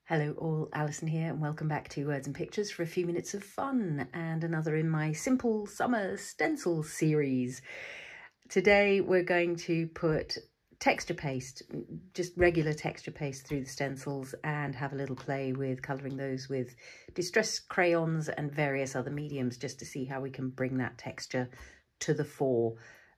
Hello all, Alison here and welcome back to Words and Pictures for a few minutes of fun and another in my Simple Summer Stencil Series. Today we're going to put texture paste, just regular texture paste through the stencils and have a little play with colouring those with Distress crayons and various other mediums just to see how we can bring that texture to the fore.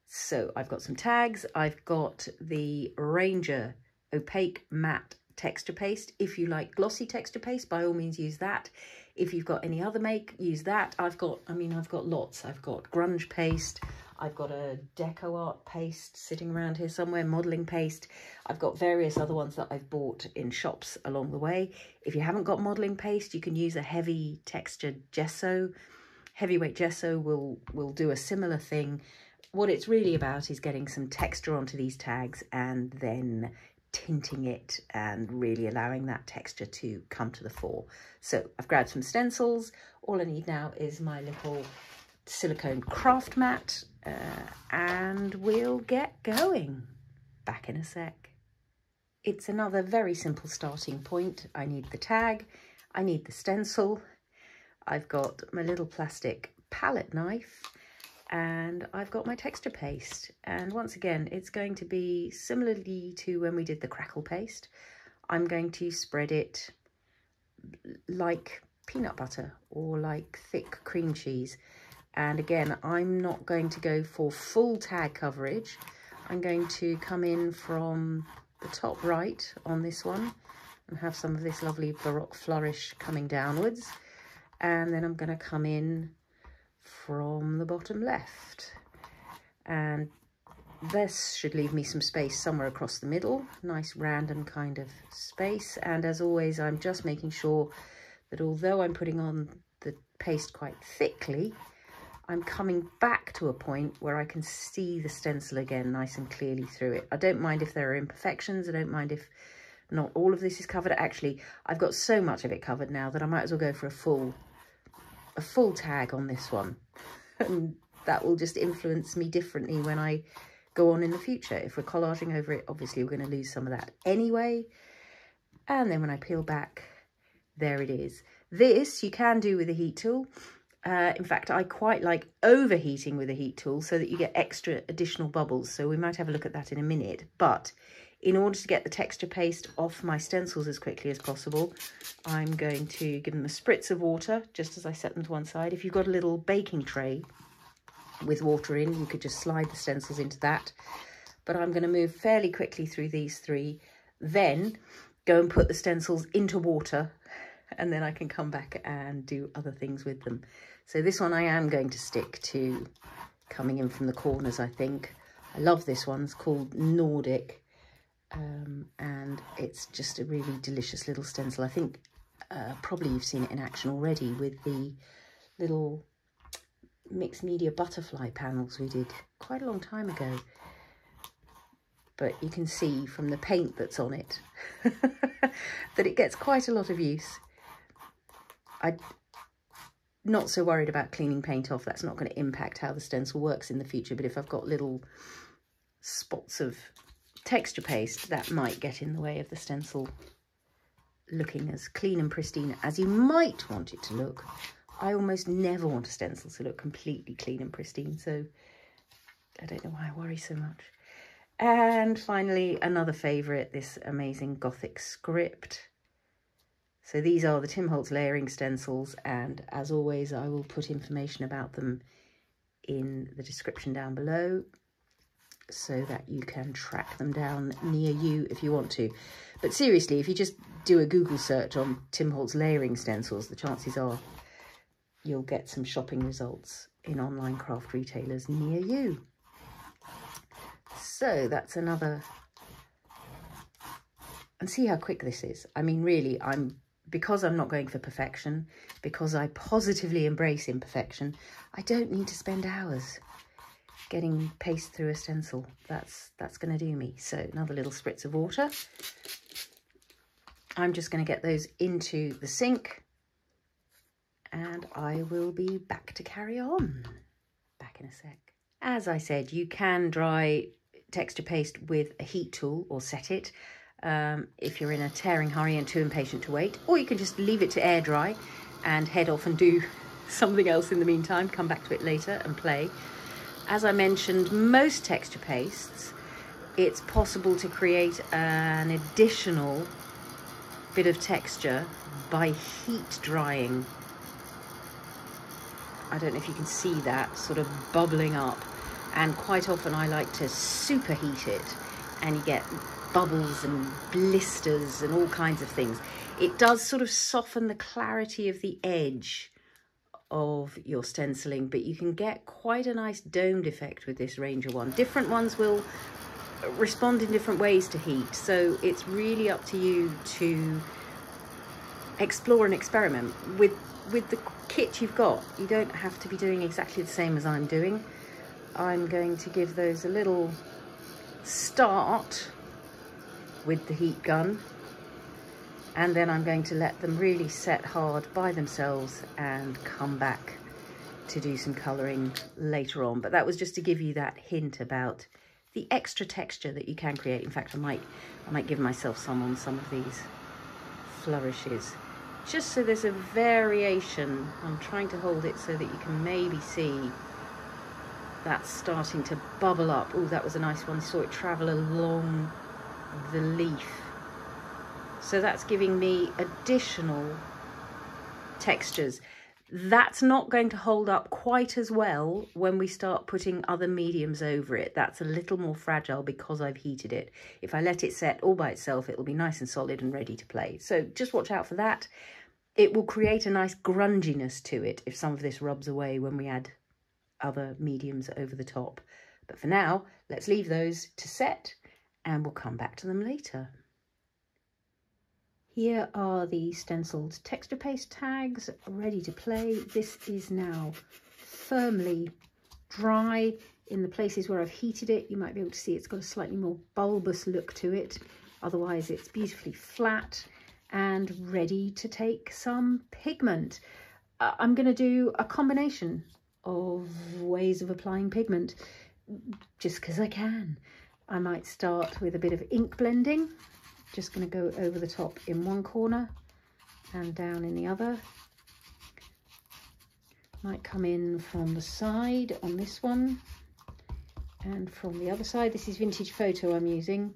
So I've got some tags, I've got the Ranger Opaque Matte texture paste. If you like glossy texture paste, by all means use that. If you've got any other make, use that. I've got lots. I've got grunge paste, I've got a deco art paste sitting around here somewhere, modelling paste. I've got various other ones that I've bought in shops along the way. If you haven't got modelling paste, you can use a heavy textured gesso. Heavyweight gesso will do a similar thing. What it's really about is getting some texture onto these tags and then tinting it and really allowing that texture to come to the fore. So I've grabbed some stencils. All I need now is my little silicone craft mat and we'll get going. Back in a sec. It's another very simple starting point. I need the tag, I need the stencil, I've got my little plastic palette knife, and I've got my texture paste. And once again, it's going to be similarly to when we did the crackle paste. I'm going to spread it like peanut butter or like thick cream cheese. And again, I'm not going to go for full tag coverage. I'm going to come in from the top right on this one and have some of this lovely Baroque flourish coming downwards. And then I'm going to come in from the bottom left, and this should leave me some space somewhere across the middle, nice random kind of space. And as always, I'm just making sure that although I'm putting on the paste quite thickly, I'm coming back to a point where I can see the stencil again nice and clearly through it. I don't mind if there are imperfections, I don't mind if not all of this is covered. Actually, I've got so much of it covered now that I might as well go for a full tag on this one, and that will just influence me differently when I go on in the future. If we're collaging over it, obviously we're going to lose some of that anyway. And then when I peel back, there it is. This you can do with a heat tool. In fact, I quite like overheating with a heat tool so that you get extra additional bubbles. So we might have a look at that in a minute. But in order to get the texture paste off my stencils as quickly as possible, I'm going to give them a spritz of water just as I set them to one side. If you've got a little baking tray with water in, you could just slide the stencils into that. But I'm going to move fairly quickly through these three, then go and put the stencils into water, and then I can come back and do other things with them. So this one I am going to stick to coming in from the corners, I think. I love this one. It's called Nordic. And it's just a really delicious little stencil. I think probably you've seen it in action already with the little mixed media butterfly panels we did quite a long time ago. But you can see from the paint that's on it that it gets quite a lot of use. I'm not so worried about cleaning paint off. That's not going to impact how the stencil works in the future. But if I've got little spots of texture paste, that might get in the way of the stencil looking as clean and pristine as you might want it to look. I almost never want a stencil to look completely clean and pristine, so I don't know why I worry so much. And finally, another favourite, this amazing Gothic script. So these are the Tim Holtz layering stencils, and as always I will put information about them in the description down below, so that you can track them down near you if you want to. But seriously, if you just do a Google search on Tim Holtz layering stencils, the chances are you'll get some shopping results in online craft retailers near you. So that's another, and see how quick this is. I mean, really, because I'm not going for perfection, because I positively embrace imperfection, I don't need to spend hours getting paste through a stencil. That's going to do me. So another little spritz of water. I'm just going to get those into the sink and I will be back to carry on. Back in a sec. As I said, you can dry texture paste with a heat tool or set it. if you're in a tearing hurry and too impatient to wait, or you can just leave it to air dry and head off and do something else in the meantime, come back to it later and play. As I mentioned, most texture pastes, it's possible to create an additional bit of texture by heat drying. I don't know if you can see that sort of bubbling up, and quite often I like to superheat it, and you get bubbles and blisters and all kinds of things. It does sort of soften the clarity of the edge of your stenciling, but you can get quite a nice domed effect with this Ranger one. Different ones will respond in different ways to heat, so it's really up to you to explore and experiment with the kit you've got. You don't have to be doing exactly the same as I'm doing. I'm going to give those a little start with the heat gun, and then I'm going to let them really set hard by themselves and come back to do some colouring later on. But that was just to give you that hint about the extra texture that you can create. In fact, I might give myself some on some of these flourishes, just so there's a variation. I'm trying to hold it so that you can maybe see that's starting to bubble up. Oh, that was a nice one. Saw it travel along the leaf. So that's giving me additional textures. That's not going to hold up quite as well when we start putting other mediums over it. That's a little more fragile because I've heated it. If I let it set all by itself, it'll be nice and solid and ready to play. So just watch out for that. It will create a nice grunginess to it if some of this rubs away when we add other mediums over the top. But for now, let's leave those to set and we'll come back to them later. Here are the stenciled texture paste tags ready to play. This is now firmly dry. In the places where I've heated it, you might be able to see it's got a slightly more bulbous look to it. Otherwise, it's beautifully flat and ready to take some pigment. I'm going to do a combination of ways of applying pigment just because I can. I might start with a bit of ink blending. Just going to go over the top in one corner and down in the other. Might come in from the side on this one and from the other side. This is Vintage Photo I'm using,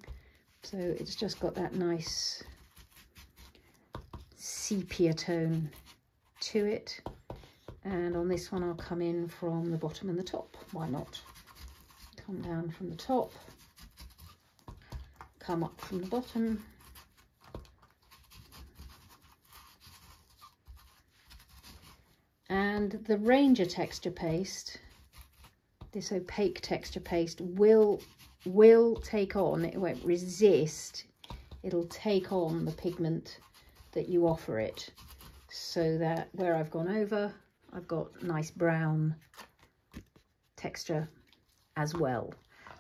so it's just got that nice sepia tone to it. And on this one I'll come in from the bottom and the top. Why not? Come down from the top, come up from the bottom, and the Ranger texture paste, this opaque texture paste, will take on, it won't resist, it'll take on the pigment that you offer it, so that where I've gone over, I've got nice brown texture as well.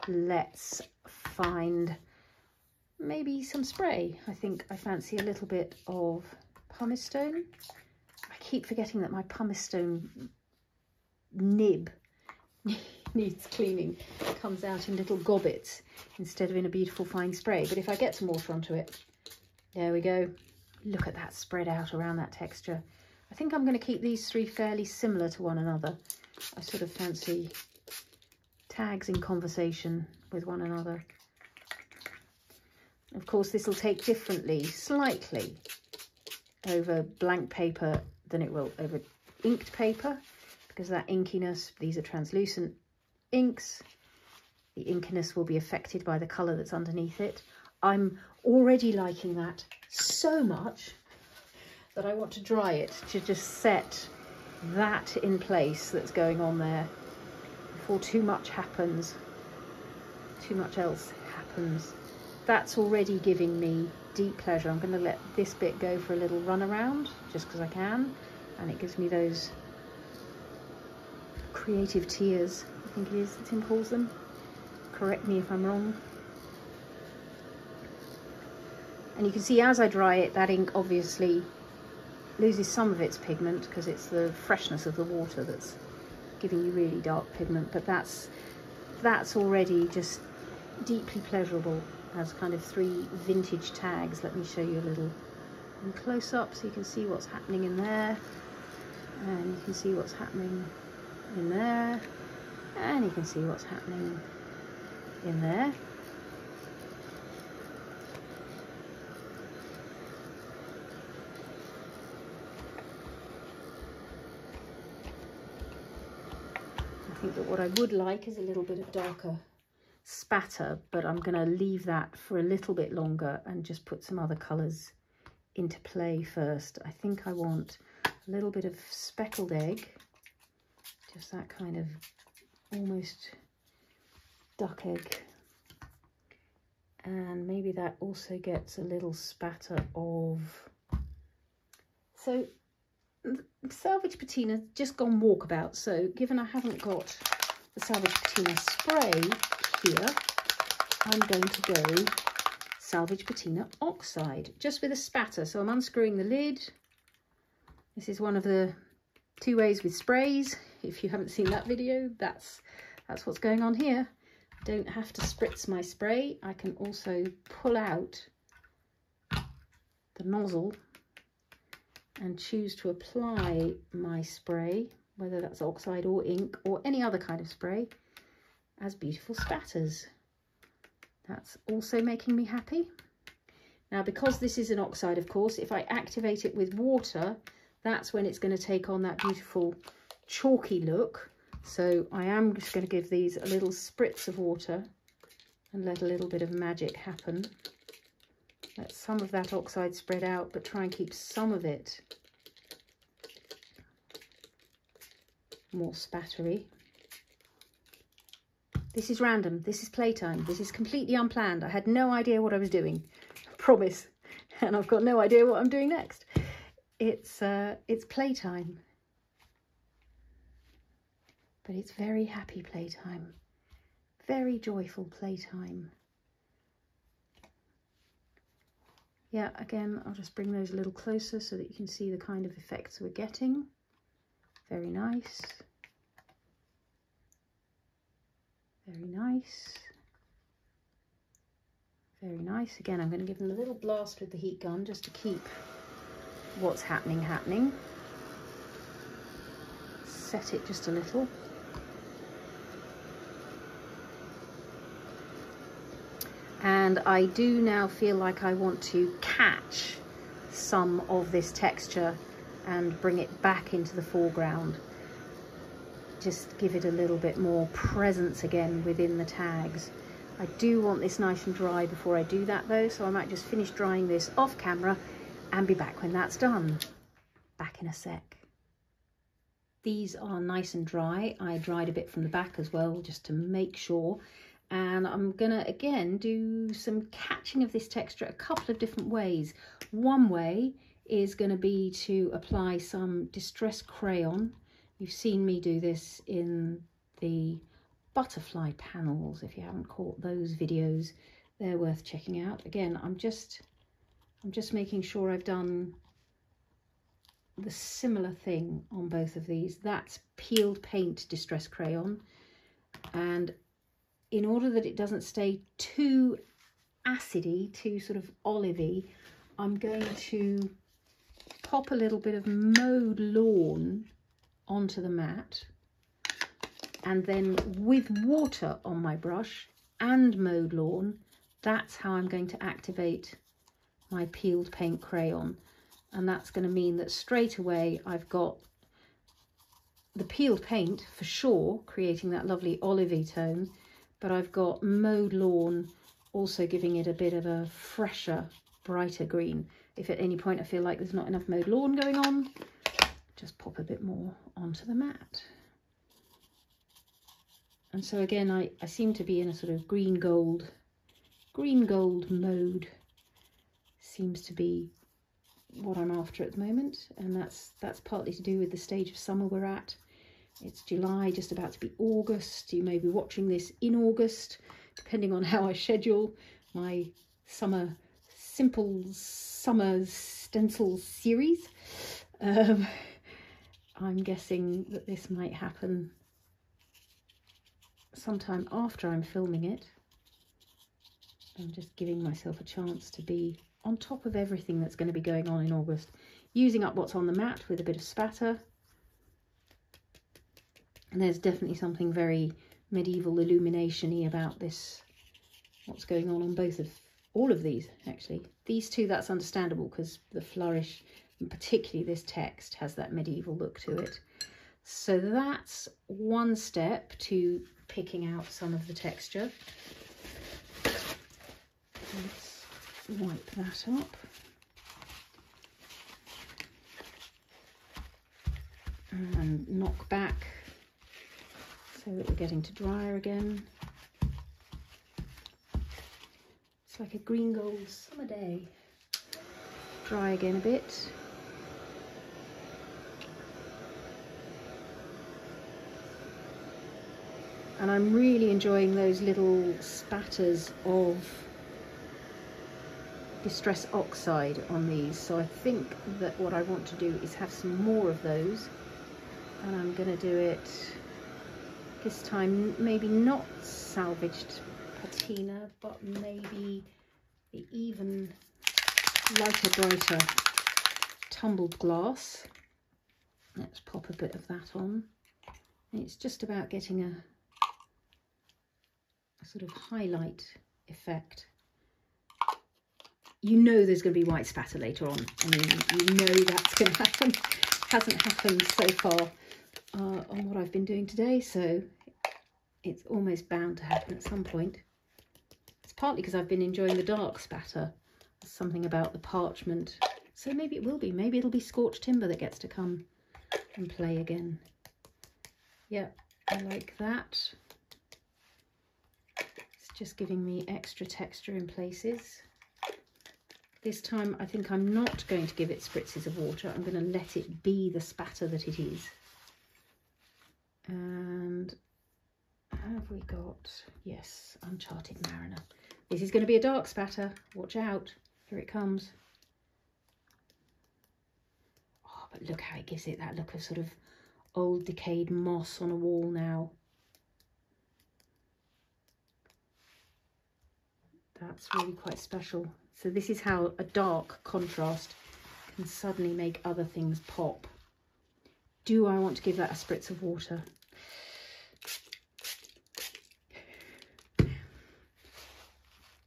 Let's find maybe some spray. I think I fancy a little bit of pumice stone. I keep forgetting that my pumice stone nib needs cleaning. It comes out in little gobbets instead of in a beautiful fine spray. But if I get some water onto it, there we go. Look at that spread out around that texture. I think I'm going to keep these three fairly similar to one another. I sort of fancy tags in conversation with one another. Of course, this will take differently, slightly, over blank paper than it will over inked paper, because that inkiness, these are translucent inks, the inkiness will be affected by the colour that's underneath it. I'm already liking that so much that I want to dry it to just set that in place that's going on there before too much happens, too much else happens. That's already giving me deep pleasure. I'm going to let this bit go for a little run around just because I can, and it gives me those creative tears, I think it is that Tim calls them. Correct me if I'm wrong. And you can see as I dry it, that ink obviously loses some of its pigment because it's the freshness of the water that's giving you really dark pigment, but that's already just deeply pleasurable as kind of 3 vintage tags. Let me show you a little in close up so you can see what's happening in there, and you can see what's happening in there, and you can see what's happening in there. I think that what I would like is a little bit of darker spatter, but I'm going to leave that for a little bit longer and just put some other colours into play first. I think I want a little bit of speckled egg, just that kind of almost duck egg, and maybe that also gets a little spatter of, so Salvaged Patina just gone walkabout, so given I haven't got the Salvaged Patina spray here, I'm going to go Salvaged Patina Oxide, just with a spatter. So I'm unscrewing the lid. This is one of the 2 ways with sprays. If you haven't seen that video, that's what's going on here. I don't have to spritz my spray. I can also pull out the nozzle and choose to apply my spray, whether that's Oxide or ink or any other kind of spray, as beautiful spatters. That's also making me happy. Now, because this is an Oxide, of course, if I activate it with water, that's when it's going to take on that beautiful chalky look. So I am just going to give these a little spritz of water and let a little bit of magic happen. Let some of that Oxide spread out, but try and keep some of it more spattery. This is random, this is playtime, this is completely unplanned. I had no idea what I was doing, I promise, and I've got no idea what I'm doing next. It's playtime, but it's very happy playtime, very joyful playtime. Yeah, again, I'll just bring those a little closer so that you can see the kind of effects we're getting. Very nice. Very nice. Very nice. Again, I'm going to give them a little blast with the heat gun just to keep what's happening. Set it just a little. And I do now feel like I want to catch some of this texture and bring it back into the foreground. Just give it a little bit more presence again within the tags. I do want this nice and dry before I do that though, so I might just finish drying this off camera and be back when that's done. Back in a sec. These are nice and dry. I dried a bit from the back as well just to make sure. And I'm gonna again do some catching of this texture a couple of different ways. One way is going to be to apply some distress crayon. You've seen me do this in the butterfly panels. If you haven't caught those videos, they're worth checking out. Again, I'm just making sure I've done the similar thing on both of these. That's peeled paint distress crayon, and in order that it doesn't stay too acidy, too sort of olivey, I'm going to pop a little bit of Mowed lawn onto the mat, and then with water on my brush and Mowed lawn, that's how I'm going to activate my peeled paint crayon. And that's going to mean that straight away I've got the peeled paint for sure creating that lovely olivey tone, but I've got Mowed lawn also giving it a bit of a fresher, brighter green. If at any point I feel like there's not enough Mowed lawn going on, just pop a bit more onto the mat. And so again, I seem to be in a sort of green gold mode. Seems to be what I'm after at the moment, and that's partly to do with the stage of summer we're at. It's July, just about to be August. You may be watching this in August, depending on how I schedule my Simple Summer Stencil Series. I'm guessing that this might happen sometime after I'm filming it. I'm just giving myself a chance to be on top of everything that's going to be going on in August. Using up what's on the mat with a bit of spatter. And there's definitely something very medieval illumination-y about this, what's going on all of these actually. These two, that's understandable because the Flourish, and particularly this text, has that medieval look to it. So that's one step to picking out some of the texture. Let's wipe that up. And knock back so that we're getting to drier again. It's like a green gold summer day. Dry again a bit. And I'm really enjoying those little spatters of Distress Oxide on these. So I think that what I want to do is have some more of those. And I'm going to do it this time, maybe not Salvaged Patina, but maybe the even lighter, brighter Tumbled glass. Let's pop a bit of that on. And it's just about getting a sort of highlight effect. You know there's going to be white spatter later on. I mean, you know that's going to happen. Hasn't happened so far on what I've been doing today, so it's almost bound to happen at some point. It's partly because I've been enjoying the dark spatter. There's something about the parchment. So maybe it will be. Maybe it'll be Scorched timber that gets to come and play again. Yeah, I like that. It's just giving me extra texture in places. This time I think I'm not going to give it spritzes of water. I'm going to let it be the spatter that it is. And have we got, yes, Uncharted Mariner. This is going to be a dark spatter. Watch out. Here it comes. Oh, but look how it gives it that look of sort of old decayed moss on a wall now. That's really quite special. So this is how a dark contrast can suddenly make other things pop. Do I want to give that a spritz of water?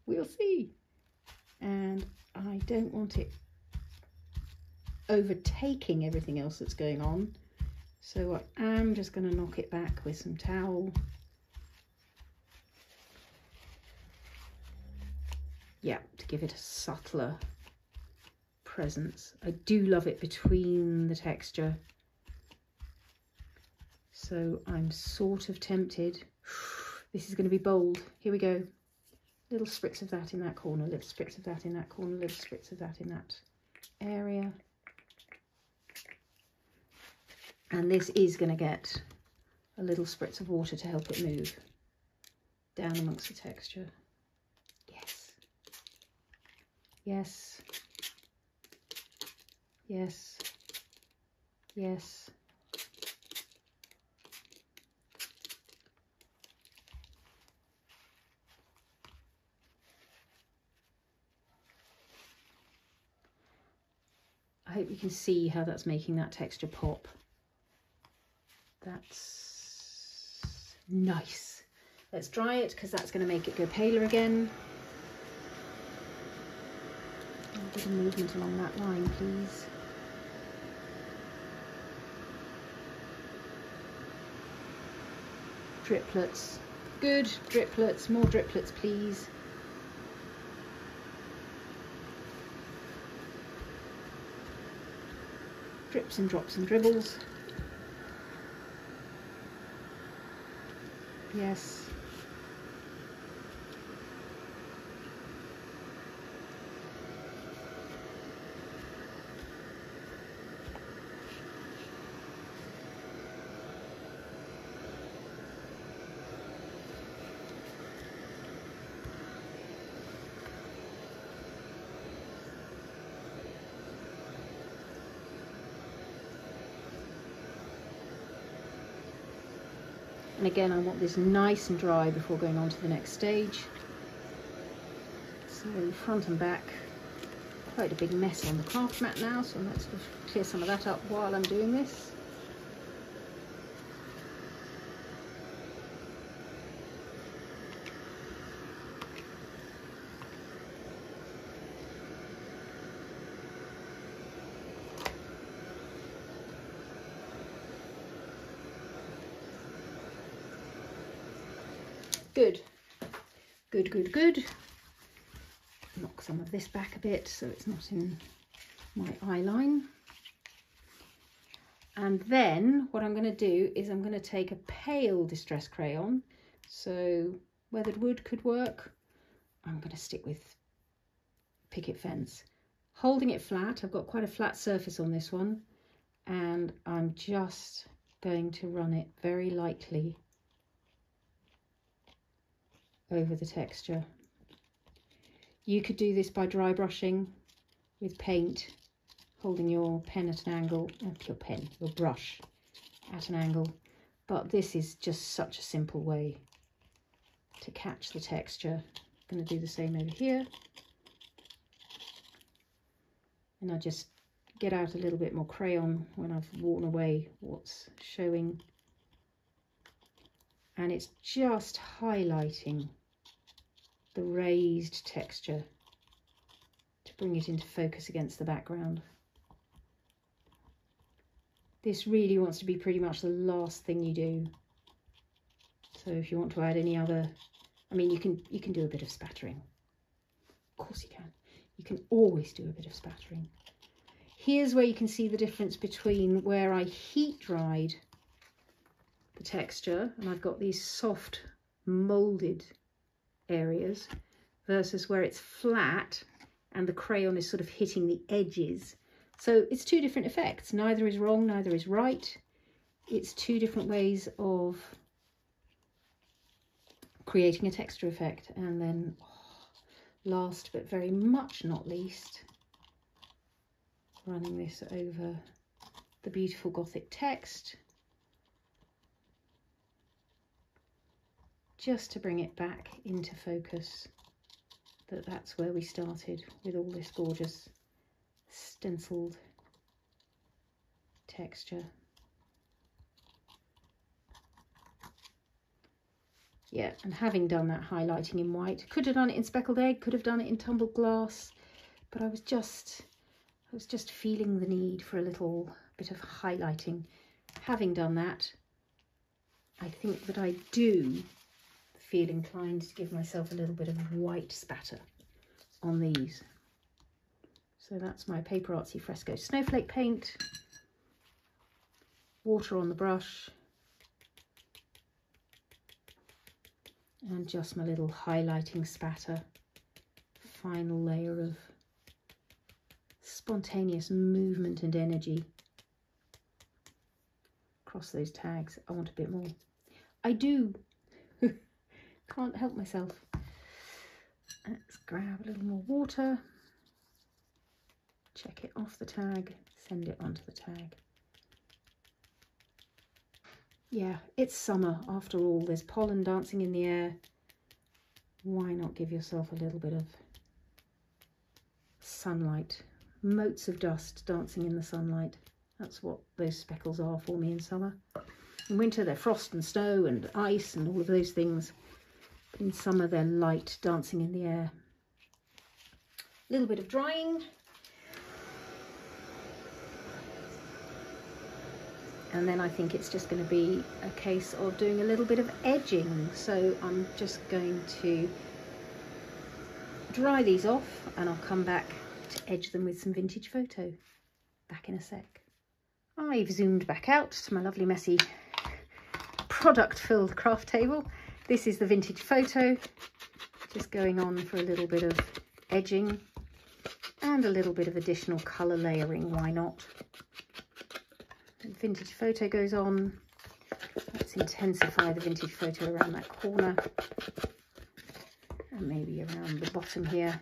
We'll see. And I don't want it overtaking everything else that's going on. So I am just going to knock it back with some towel. Yeah, to give it a subtler presence. I do love it between the texture. So I'm sort of tempted. This is going to be bold. Here we go. Little spritz of that in that corner, little spritz of that in that corner, little spritz of that in that area. And this is going to get a little spritz of water to help it move down amongst the texture. Yes. Yes. Yes. Yes. I hope you can see how that's making that texture pop. That's nice. Let's dry it because that's going to make it go paler again. A bit of movement along that line, please. Driplets. Good. Driplets. More driplets, please. Drips and drops and dribbles. Yes. And again, I want this nice and dry before going on to the next stage. So front and back, quite a big mess on the craft mat now, so let's just clear some of that up while I'm doing this. Good, good, good, good. Knock some of this back a bit so it's not in my eye line. And then what I'm going to do is I'm going to take a pale distress crayon. So weathered wood could work. I'm going to stick with picket fence. Holding it flat, I've got quite a flat surface on this one, and I'm just going to run it very lightly over the texture. You could do this by dry brushing with paint, holding your pen at an angle, your brush at an angle, but this is just such a simple way to catch the texture. I'm going to do the same over here, and I just get out a little bit more crayon when I've worn away what's showing, and it's just highlighting the raised texture to bring it into focus against the background. This really wants to be pretty much the last thing you do. So if you want to add any other, I mean, you can do a bit of spattering. Of course you can. You can always do a bit of spattering. Here's where you can see the difference between where I heat dried the texture, and I've got these soft molded areas, versus where it's flat and the crayon is sort of hitting the edges. So it's two different effects. Neither is wrong, neither is right. It's two different ways of creating a texture effect. And then last but very much not least, running this over the beautiful Gothic text, just to bring it back into focus, that's where we started with all this gorgeous stenciled texture. Yeah, and having done that highlighting in white, could have done it in speckled egg, could have done it in tumbled glass, but I was just feeling the need for a little bit of highlighting. Having done that, I think that I do feel inclined to give myself a little bit of white spatter on these. So that's my Paper Artsy Fresco snowflake paint, water on the brush, and just my little highlighting spatter, final layer of spontaneous movement and energy across those tags. I want a bit more. I do. Can't help myself. Let's grab a little more water, check it off the tag, send it onto the tag. Yeah, it's summer after all. There's pollen dancing in the air. Why not give yourself a little bit of sunlight? Motes of dust dancing in the sunlight. That's what those speckles are for me in summer. In winter they're frost and snow and ice and all of those things. But in summer they're light dancing in the air. A little bit of drying. And then I think it's just going to be a case of doing a little bit of edging. So I'm just going to dry these off and I'll come back to edge them with some vintage photo. Back in a sec. I've zoomed back out to my lovely messy product-filled craft table. This is the vintage photo, just going on for a little bit of edging and a little bit of additional colour layering, why not? The vintage photo goes on. Let's intensify the vintage photo around that corner and maybe around the bottom here.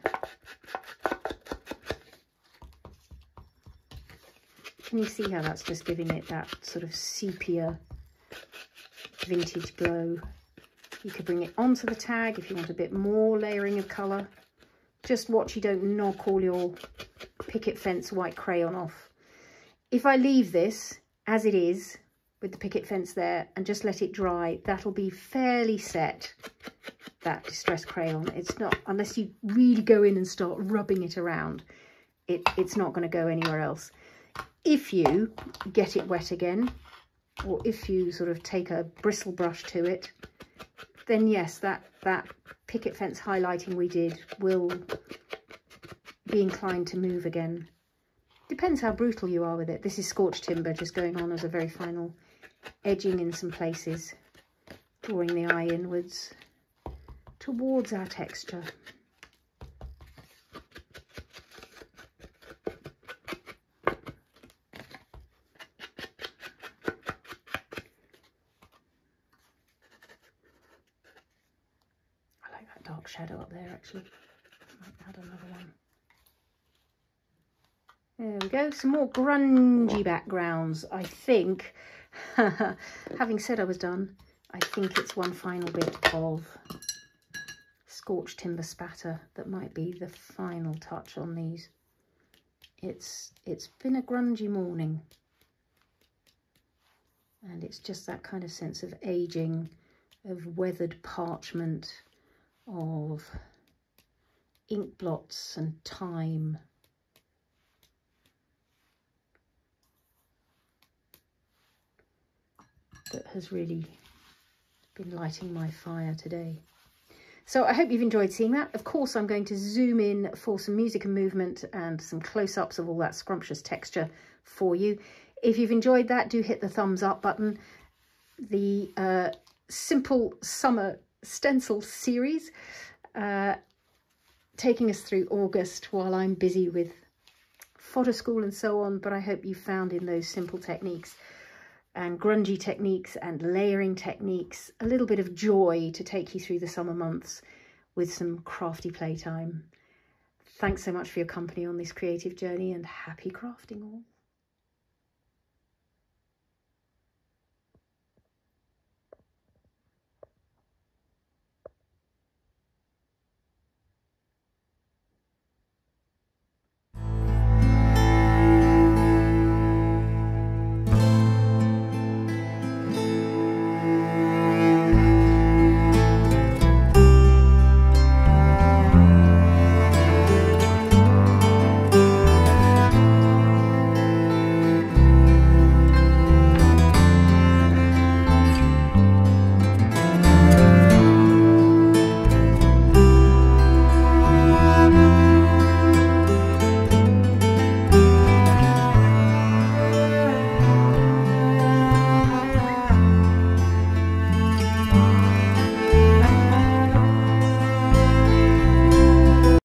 Can you see how that's just giving it that sort of sepia vintage glow? You could bring it onto the tag if you want a bit more layering of colour, Just watch you don't knock all your picket fence white crayon off. If I leave this as it is with the picket fence there and just let it dry, that'll be fairly set, that distress crayon. It's not, unless you really go in and start rubbing it around, it's not going to go anywhere else. If you get it wet again, or if you sort of take a bristle brush to it, then yes, that picket fence highlighting we did will be inclined to move again. Depends how brutal you are with it. This is scorched timber just going on as a very final edging in some places, drawing the eye inwards towards our texture. Dark shadow up there actually. Might add another one. There we go, some more grungy backgrounds. I think, having said I was done, I think it's one final bit of scorched timber spatter that might be the final touch on these. It's been a grungy morning, and it's just that kind of sense of aging, of weathered parchment, of ink blots and time. That has really been lighting my fire today. So I hope you've enjoyed seeing that. Of course, I'm going to zoom in for some music and movement and some close-ups of all that scrumptious texture for you. If you've enjoyed that, do hit the thumbs up button. The Simple Summer Stencil Series, taking us through August while I'm busy with Fodder School and so on, but I hope you found in those simple techniques and grungy techniques and layering techniques a little bit of joy to take you through the summer months with some crafty playtime. Thanks so much for your company on this creative journey, and happy crafting all.